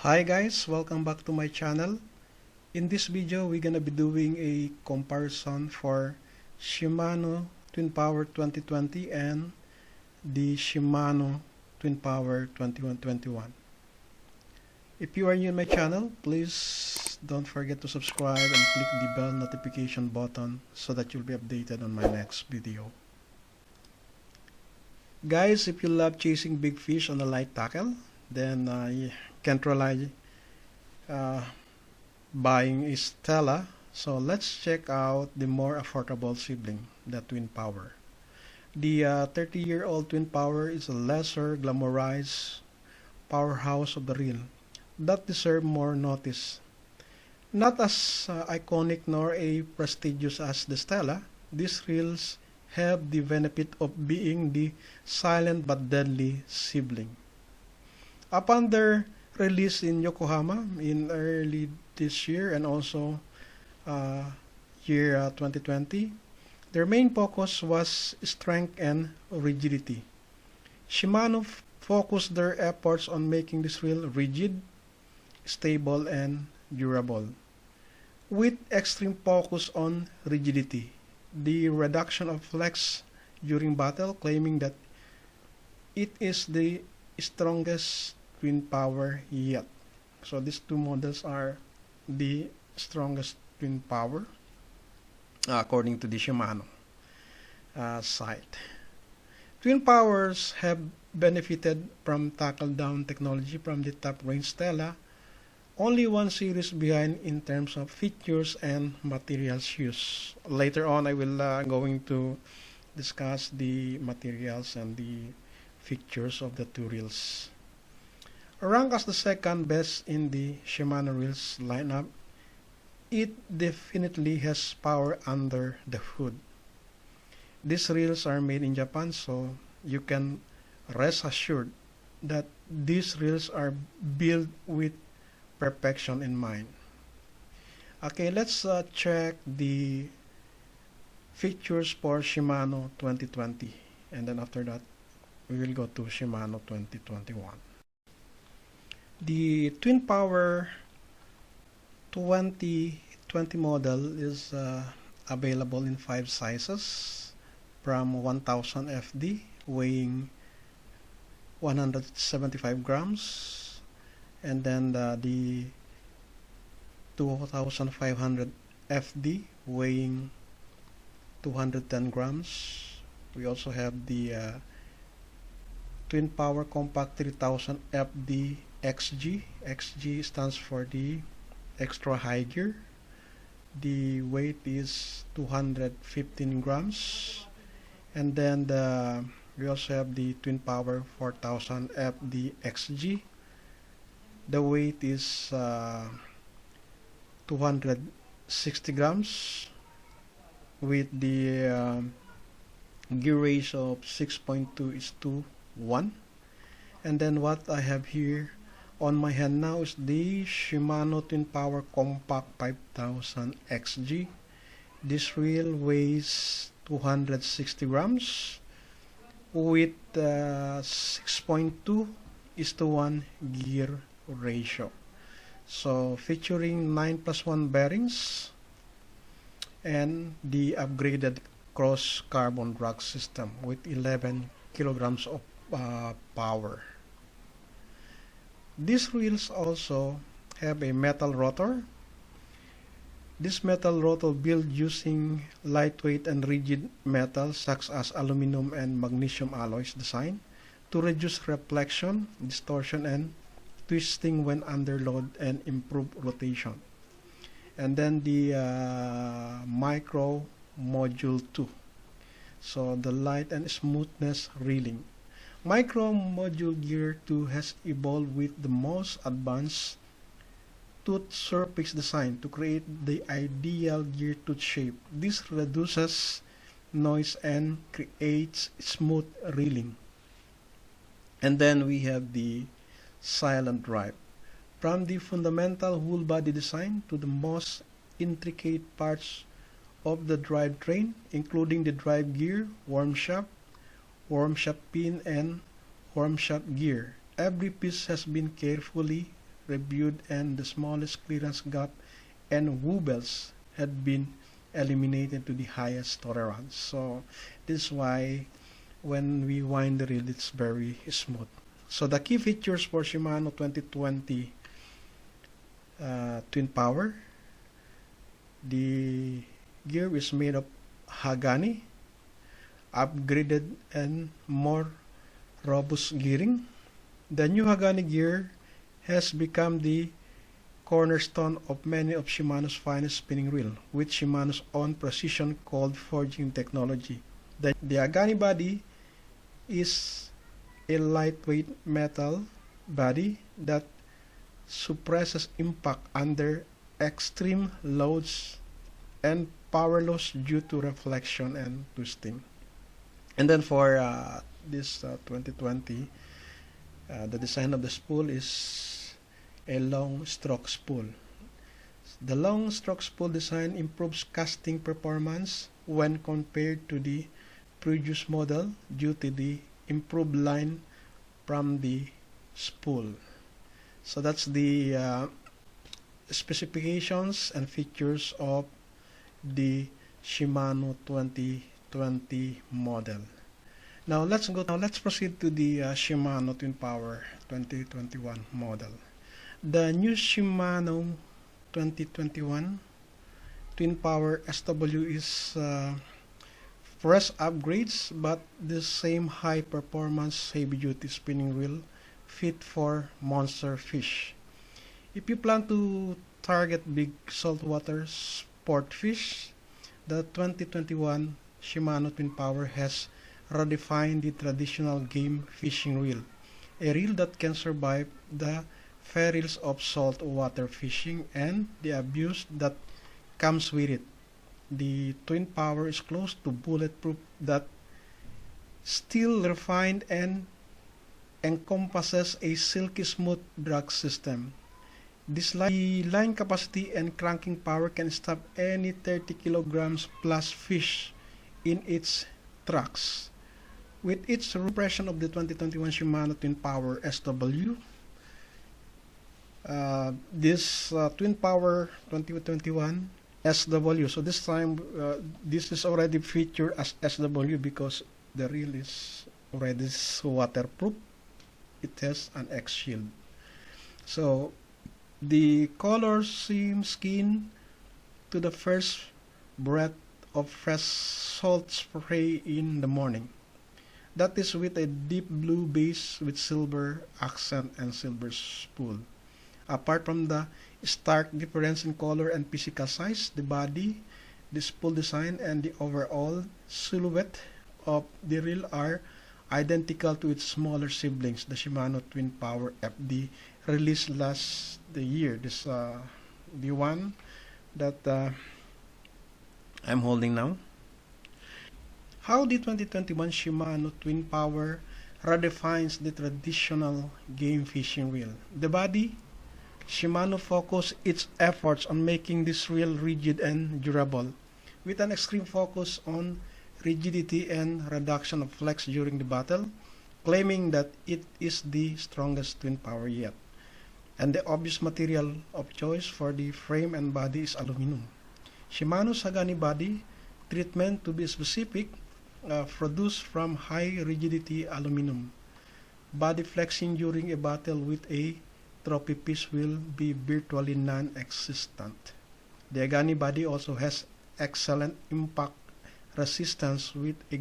Hi guys, welcome back to my channel. In this video, we're gonna be doing a comparison for Shimano Twinpower 2020 and the Shimano Twinpower 2121. If you are new to my channel, please don't forget to subscribe and click the bell notification button so that you'll be updated on my next video. Guys, if you love chasing big fish on a light tackle, then you can't rely buying a Stella. So let's check out the more affordable sibling, the Twinpower. The 30-year-old Twinpower is a lesser glamorized powerhouse of the reel that deserve more notice. Not as iconic nor a prestigious as the Stella, these reels have the benefit of being the silent but deadly sibling. Upon their release in Yokohama in early this year and also year 2020, their main focus was strength and rigidity. Shimano focused their efforts on making this reel rigid, stable, and durable, with extreme focus on rigidity. The reduction of flex during battle, claiming that it is the strongest Twinpower yet. So these two models are the strongest Twinpower according to the Shimano site. Twinpowers have benefited from tackle down technology from the top range Stella, only one series behind in terms of features and materials used. Later on, I will going to discuss the materials and the features of the two reels. Ranked as the second best in the Shimano reels lineup, it definitely has power under the hood. These reels are made in Japan, so you can rest assured that these reels are built with perfection in mind. Okay, let's check the features for Shimano 2020, and then after that we will go to Shimano 2021. The Twinpower 2020 model is available in 5 sizes from 1000 FD weighing 175 grams, and then the 2500 FD weighing 210 grams. We also have the Twinpower Compact 3000 FD XG. XG stands for the extra high gear. The weight is 215 grams. And then we also have the Twinpower 4000 FD XG. The weight is 260 grams with the gear ratio of 6.2:1. And then what I have here on my hand now is the Shimano Twinpower Compact 5000 XG. This reel weighs 260 grams with 6.2:1 gear ratio. So featuring 9+1 bearings and the upgraded cross carbon drag system with 11 kilograms of power. These reels also have a metal rotor. This metal rotor built using lightweight and rigid metals such as aluminum and magnesium alloys design to reduce reflection, distortion, and twisting when under load and improve rotation. And then the micro module 2, so the light and smoothness reeling. Micro module gear 2 has evolved with the most advanced tooth surface design to create the ideal gear tooth shape. This reduces noise and creates smooth reeling. And then we have the silent drive. From the fundamental whole body design to the most intricate parts of the drivetrain, including the drive gear, worm shaft pin, and worm shaft gear, every piece has been carefully reviewed, and the smallest clearance gap and wobbles had been eliminated to the highest tolerance. So this is why when we wind the reel, it's very smooth. So the key features for Shimano 2020 Twinpower: the gear is made of Hagani, upgraded and more robust gearing. The new Hagani gear has become the cornerstone of many of Shimano's finest spinning reel, with Shimano's own precision cold forging technology. The Hagani body is a lightweight metal body that suppresses impact under extreme loads and power loss due to reflection and twisting. And then for this 2020, the design of the spool is a long stroke spool. The long stroke spool design improves casting performance when compared to the previous model due to the improved line from the spool. So that's the specifications and features of the Shimano 2020 model. Now let's proceed to the Shimano Twinpower 2021 model. The new Shimano 2021 Twinpower SW is fresh upgrades, but the same high performance heavy duty spinning reel fit for monster fish. If you plan to target big saltwater sport fish, the 2021 Shimano Twinpower has redefined the traditional game fishing reel, a reel that can survive the perils of saltwater fishing and the abuse that comes with it. The Twinpower is close to bulletproof, that still refined and encompasses a silky smooth drag system. The line capacity and cranking power can stop any 30 kilograms plus fish in its tracks. With its reimpression of the 2021 Shimano Twinpower SW, this Twinpower 2021 SW, so this time this is already featured as SW because the reel is already waterproof. It has an X shield. So the color seems keen to the first breath of fresh salt spray in the morning. That is with a deep blue base with silver accent and silver spool. Apart from the stark difference in color and physical size, the body, the spool design, and the overall silhouette of the reel are identical to its smaller siblings, the Shimano Twinpower FD, released last year. This the one that I'm holding now. How the 2021 Shimano Twinpower redefines the traditional game fishing reel. The body, Shimano focused its efforts on making this reel rigid and durable, with an extreme focus on rigidity and reduction of flex during the battle, claiming that it is the strongest Twinpower yet. And the obvious material of choice for the frame and body is aluminum. Shimano's Hagani body treatment, to be specific, produced from high rigidity aluminum. Body flexing during a battle with a trophy piece will be virtually non-existent. The Hagani body also has excellent impact resistance, with a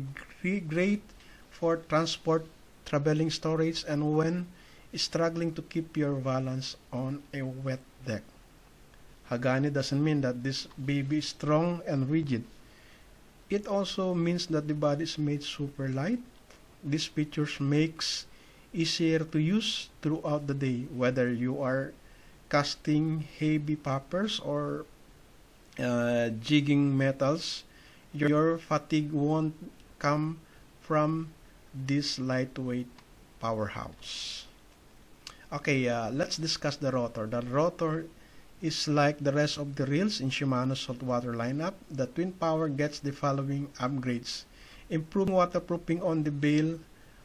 great for transport, traveling, storage, and when struggling to keep your balance on a wet deck. Hagani doesn't mean that this baby is strong and rigid. It also means that the body is made super light. These features makes easier to use throughout the day, whether you are casting heavy poppers or jigging metals. Your fatigue won't come from this lightweight powerhouse. Okay, let's discuss the rotor. The rotor is like the rest of the reels in Shimano's saltwater lineup. The Twinpower gets the following upgrades: improving waterproofing on the bail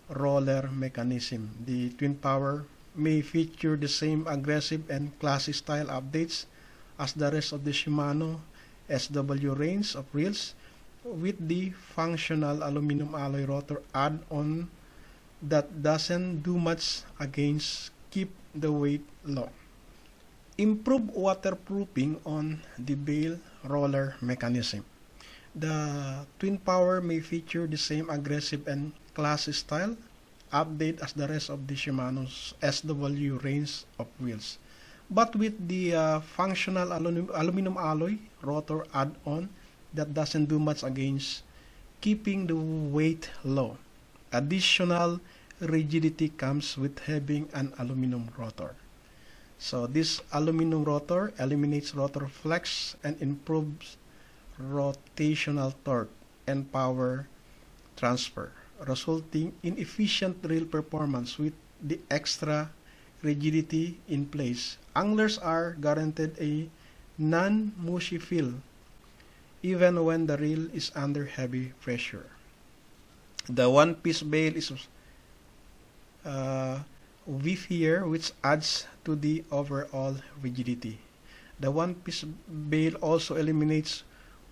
roller mechanism. The Twinpower may feature the same aggressive and classy style updates as the rest of the Shimano SW range of reels, with the functional aluminum alloy rotor add-on that doesn't do much against keep the weight low. Improve waterproofing on the bail roller mechanism. The Twinpower may feature the same aggressive and classy style update as the rest of the Shimano's SW range of wheels, but with the functional aluminum alloy rotor add-on that doesn't do much against keeping the weight low. Additional rigidity comes with having an aluminum rotor. So this aluminum rotor eliminates rotor flex and improves rotational torque and power transfer, resulting in efficient reel performance. With the extra rigidity in place, anglers are guaranteed a non-mushy feel even when the reel is under heavy pressure. The one-piece bail is beefier, which adds to the overall rigidity. The one-piece bail also eliminates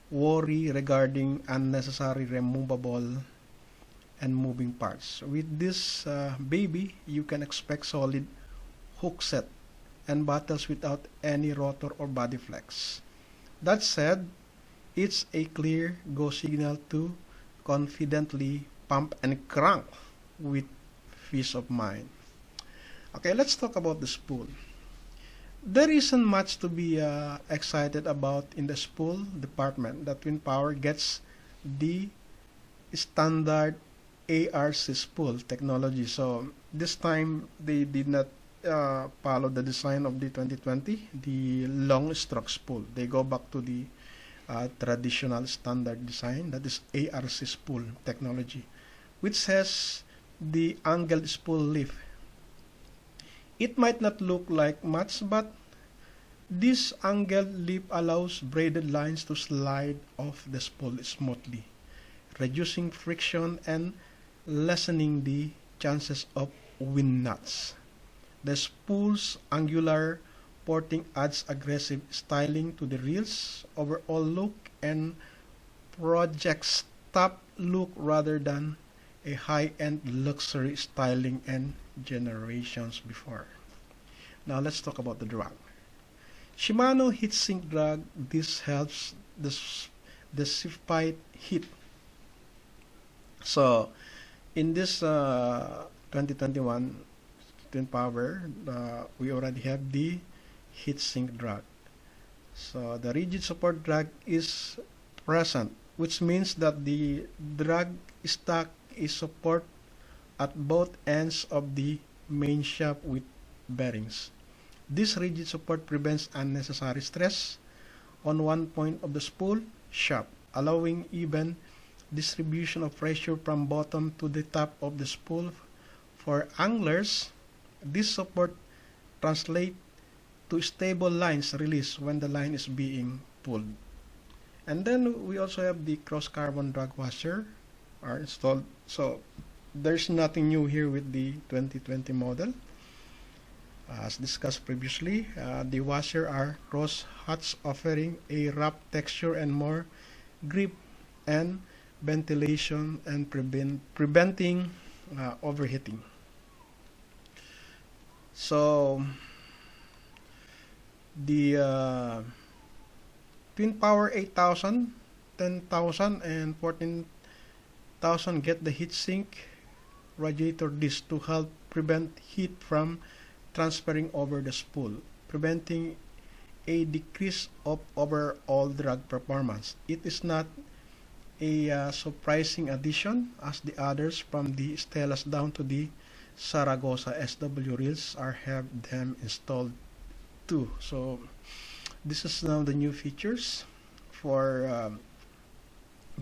worry regarding unnecessary removable and moving parts. With this baby, you can expect solid hook set and battles without any rotor or body flex. That said, it's a clear go signal to confidently pump and crank with peace of mind. Okay, let's talk about the spool. There isn't much to be excited about in the spool department. The Twinpower gets the standard ARC spool technology. So this time they did not follow the design of the 2020, the long stroke spool. They go back to the traditional standard design, that is ARC spool technology, which has the angled spool lift. It might not look like much, but this angled lip allows braided lines to slide off the spool smoothly, reducing friction and lessening the chances of wind knots. The spool's angular porting adds aggressive styling to the reel's overall look and projects top look rather than a high-end luxury styling and generations before. Now let's talk about the drag. Shimano heatsink drag. This helps the dissipate heat. So in this 2021 Twinpower, we already have the heatsink drag. So the rigid support drag is present, which means that the drag stack is support at both ends of the main shaft with bearings. This rigid support prevents unnecessary stress on one point of the spool shaft, allowing even distribution of pressure from bottom to the top of the spool. For anglers, this support translates to stable lines release when the line is being pulled. And then we also have the cross carbon drag washer are installed. So there's nothing new here with the 2020 model. As discussed previously, the washer are cross huts offering a rough texture and more grip and ventilation and preventing overheating. So the Twinpower 8000, 10,000 and 14,000 get the heatsink radiator disc to help prevent heat from transferring over the spool, preventing a decrease of overall drag performance. It is not a surprising addition, as the others from the Stellas down to the Zaragoza SW reels have them installed too. So this is now the new features for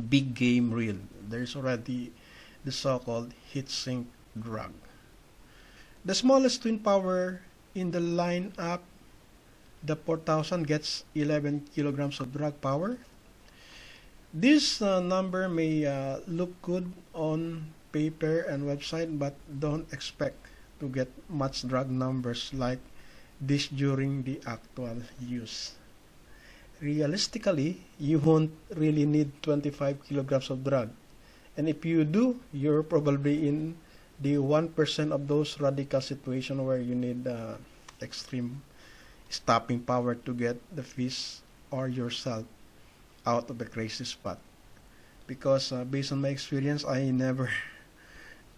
big game reel. There's already the so-called heatsink drag. The smallest Twinpower in the lineup, the 4000, gets 11 kilograms of drag power. This number may look good on paper and website, but don't expect to get much drag numbers like this during the actual use. Realistically, you won't really need 25 kilograms of drag. And if you do, you're probably in the 1% of those radical situations where you need extreme stopping power to get the fish or yourself out of the crazy spot. Because based on my experience, I never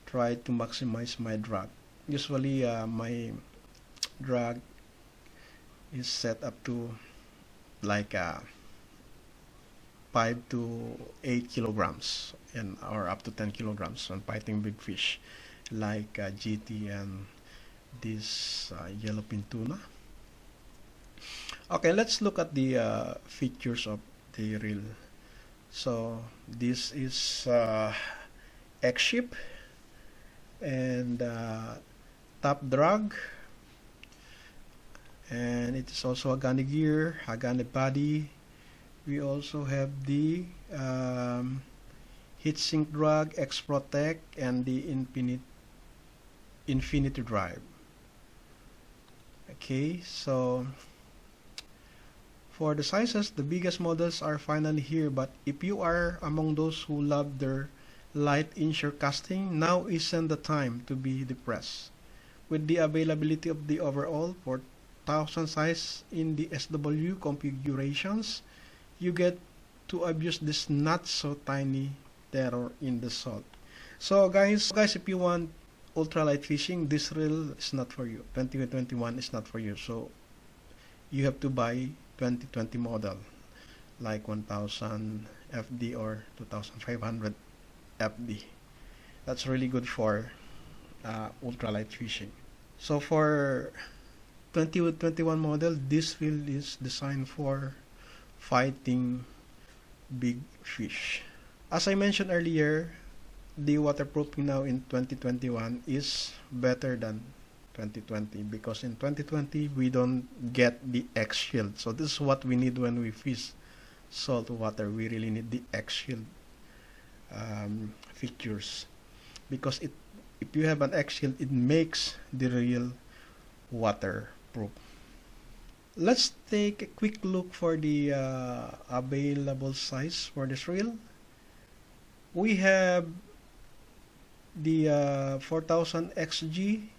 try to maximize my drag. Usually my drag is set up to like 5 to 8 kilograms and or up to 10 kilograms when fighting big fish like GT and this yellowfin tuna. Okay, let's look at the features of the reel. So this is X-ship and top drag, and it is also Hagane gear, Hagane body. We also have the heat sink drag, X Protect, and the infinity drive. Okay, so for the sizes, the biggest models are finally here, but if you are among those who love their light inshore casting, now isn't the time to be depressed. With the availability of the overall 4000 size in the SW configurations, you get to abuse this not so tiny terror in the salt. So guys, if you want ultralight fishing, this reel is not for you. 2021 is not for you. So you have to buy 2020 model like 1000 FD or 2500 FD. That's really good for ultralight fishing. So for 2021 model, this reel is designed for fighting big fish. As I mentioned earlier, the waterproofing now in 2021 is better than 2020 because in 2020 we don't get the X shield. So this is what we need when we fish salt water. We really need the X shield features because if you have an X shield, it makes the reel waterproof. Let's take a quick look for the available size for this reel. We have the 4000 XG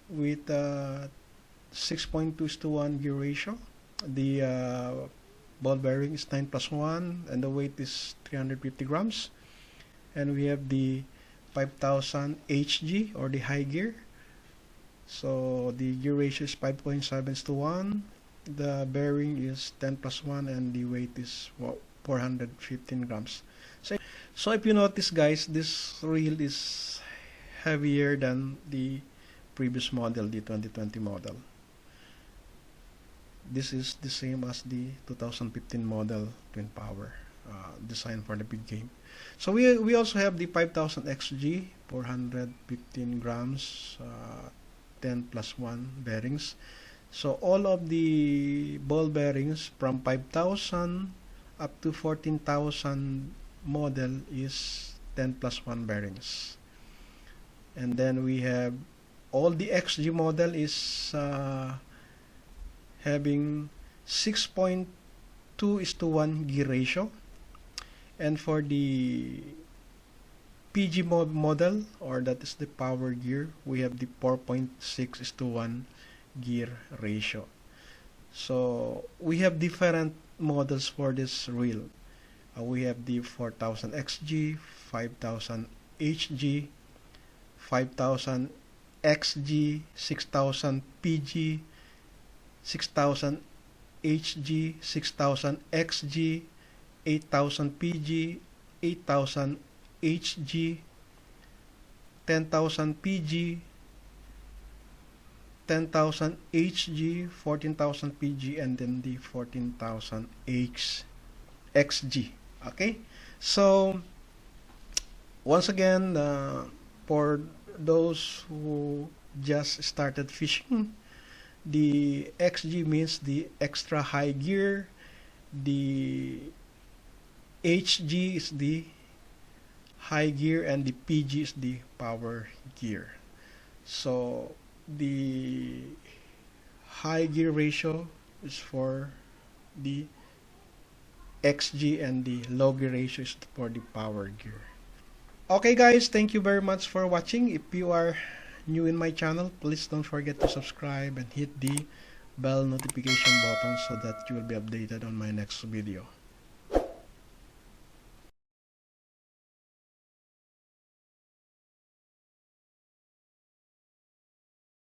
with 6.2:1 gear ratio. The ball bearing is 9+1 and the weight is 350 grams. And we have the 5000 HG or the high gear. So the gear ratio is 5.7:1. The bearing is 10+1 and the weight is 415 grams. So if you notice guys, this reel is heavier than the previous model, the 2020 model. This is the same as the 2015 model Twinpower, designed for the big game. So we also have the 5000 XG, 415 grams, 10+1 bearings. So all of the ball bearings from 5000 up to 14,000 model is 10+1 bearings. And then we have all the XG model is having 6.2:1 gear ratio. And for the PG model, or that is the power gear, we have the 4.6:1 gear ratio. So we have different models for this reel. We have the 4000 XG, 5000 HG, 5000 XG, 6000 PG, 6000 HG, 6000 XG, 8000 PG, 8000 HG, 10,000 PG, 10,000 HG, 14,000 PG, and then the 14,000 XG. Okay, so once again, for those who just started fishing, the XG means the extra high gear, the HG is the high gear, and the PG is the power gear. So the high gear ratio is for the XG and the low gear ratio is for the power gear. Okay guys, thank you very much for watching. If you are new in my channel, please don't forget to subscribe and hit the bell notification button so that you will be updated on my next video.